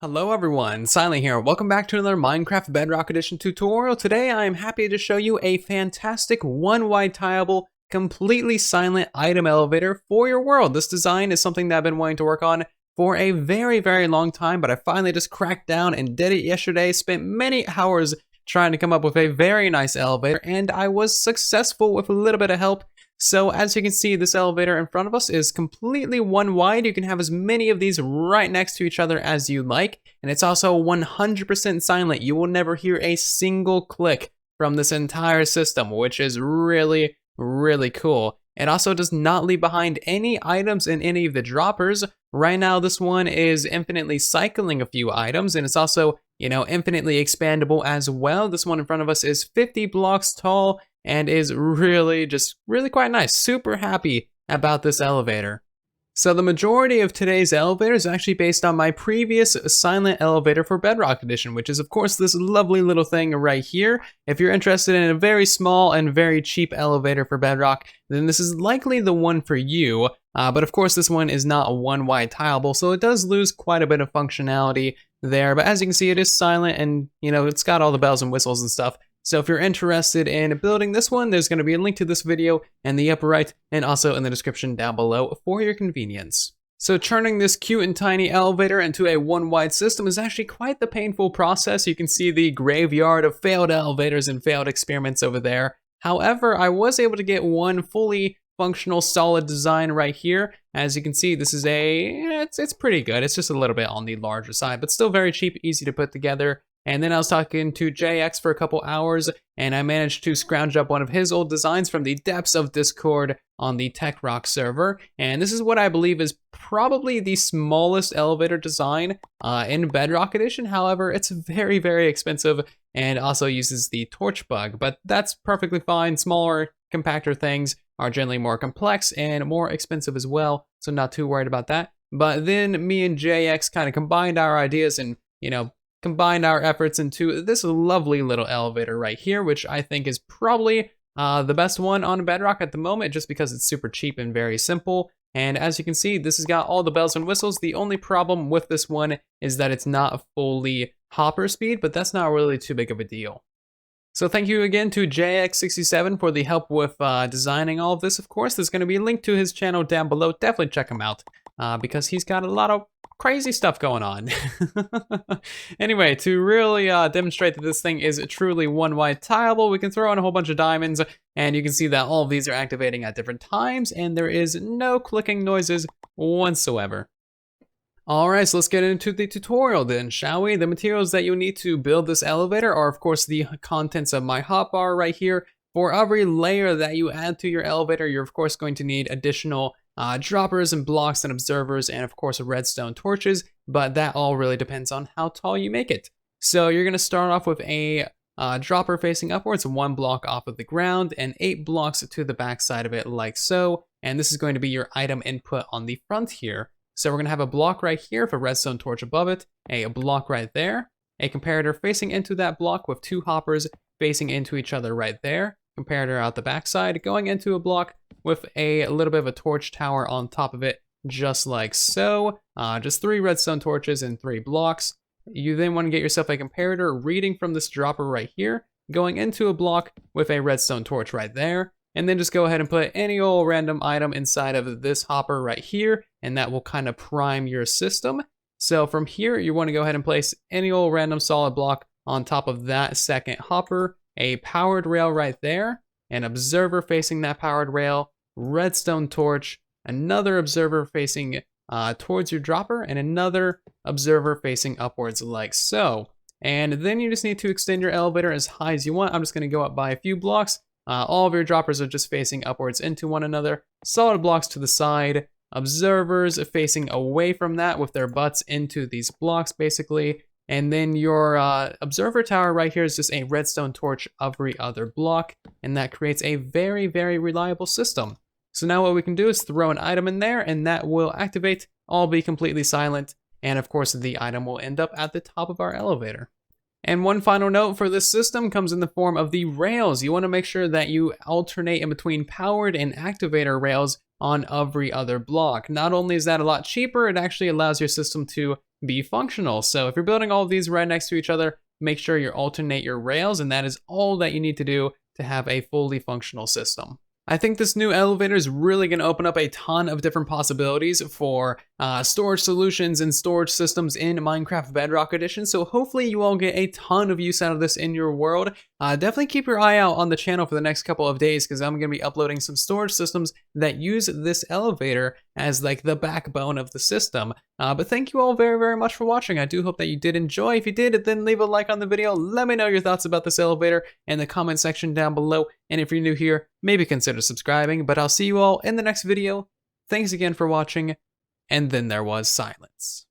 Hello everyone, Silent here. Welcome back to another Minecraft Bedrock Edition tutorial. Today I am happy to show you a fantastic one-wide tileable, completely silent item elevator for your world. This design is something that I've been wanting to work on for a very long time, but I finally just cracked down and did it yesterday. Spent many hours trying to come up with a very nice elevator, and I was successful with a little bit of help. So as you can see, this elevator in front of us is completely one wide. You can have as many of these right next to each other as you like. And it's also 100% silent. You will never hear a single click from this entire system, which is really cool. It also does not leave behind any items in any of the droppers. Right now, this one is infinitely cycling a few items, and it's also, infinitely expandable as well. This one in front of us is 50 blocks tall and is really quite nice. Super happy about this elevator. So the majority of today's elevator is actually based on my previous silent elevator for Bedrock Edition, which is of course this lovely little thing right here. If you're interested in a very small and very cheap elevator for Bedrock, then this is likely the one for you. But of course this one is not one wide tileable, so it does lose quite a bit of functionality there. But as you can see, it is silent and it's got all the bells and whistles and stuff. So if you're interested in building this one, there's going to be a link to this video in the upper right and also in the description down below for your convenience. So turning this cute and tiny elevator into a one-wide system is actually quite the painful process. You can see the graveyard of failed elevators and failed experiments over there. However, I was able to get one fully functional solid design right here. As you can see, this is it's pretty good. It's just a little bit on the larger side, but still very cheap, easy to put together. And then I was talking to JX for a couple hours, and I managed to scrounge up one of his old designs from the depths of Discord on the TechRock server. And this is what I believe is probably the smallest elevator design in Bedrock Edition. However, it's very expensive and also uses the torch bug, but that's perfectly fine. Smaller, compactor things are generally more complex and more expensive as well, so not too worried about that. But then me and JX kind of combined our ideas and, combined our efforts into this lovely little elevator right here, which I think is probably the best one on Bedrock at the moment, just because it's super cheap and very simple. And as you can see, this has got all the bells and whistles. The only problem with this one is that it's not fully hopper speed, but that's not really too big of a deal. So thank you again to JX67 for the help with designing all of this. Of course, there's going to be a link to his channel down below. Definitely check him out because he's got a lot of crazy stuff going on. Anyway, to really demonstrate that this thing is truly one-wide tileable, we can throw in a whole bunch of diamonds, and you can see that all of these are activating at different times, and there is no clicking noises whatsoever. Alright, so let's get into the tutorial then, shall we? The materials that you'll need to build this elevator are of course the contents of my hotbar right here. For every layer that you add to your elevator, you're of course going to need additional droppers and blocks and observers and of course redstone torches, but that all really depends on how tall you make it. So you're going to start off with a dropper facing upwards, 1 block off of the ground and 8 blocks to the back side of it like so, and this is going to be your item input on the front here. So we're going to have a block right here with a redstone torch above it, a block right there, a comparator facing into that block with 2 hoppers facing into each other right there, comparator out the backside, going into a block with a little bit of a torch tower on top of it, just like so. Just 3 redstone torches and 3 blocks. You then want to get yourself a comparator reading from this dropper right here, going into a block with a redstone torch right there, and then just go ahead and put any old random item inside of this hopper right here, and that will kind of prime your system. So from here, you want to go ahead and place any old random solid block on top of that second hopper, a powered rail right there, an observer facing that powered rail, redstone torch, another observer facing towards your dropper, and another observer facing upwards like so. And then you just need to extend your elevator as high as you want. I'm just going to go up by a few blocks. All of your droppers are just facing upwards into one another, solid blocks to the side, observers facing away from that with their butts into these blocks basically, and then your observer tower right here is just a redstone torch every other block, and that creates a very reliable system. So now what we can do is throw an item in there, and that will activate, all be completely silent, and of course the item will end up at the top of our elevator. And one final note for this system comes in the form of the rails. You want to make sure that you alternate in between powered and activator rails on every other block. Not only is that a lot cheaper, it actually allows your system to be functional. So if you're building all of these right next to each other, make sure you alternate your rails, and that is all that you need to do to have a fully functional system. I think this new elevator is really going to open up a ton of different possibilities for storage solutions and storage systems in Minecraft Bedrock Edition. So hopefully you all get a ton of use out of this in your world. Definitely keep your eye out on the channel for the next couple of days, because I'm going to be uploading some storage systems that use this elevator as like the backbone of the system. But thank you all very, very much for watching. I do hope that you did enjoy. If you did, then leave a like on the video. Let me know your thoughts about this elevator in the comment section down below. And if you're new here, maybe consider subscribing. But I'll see you all in the next video. Thanks again for watching. And then there was silence.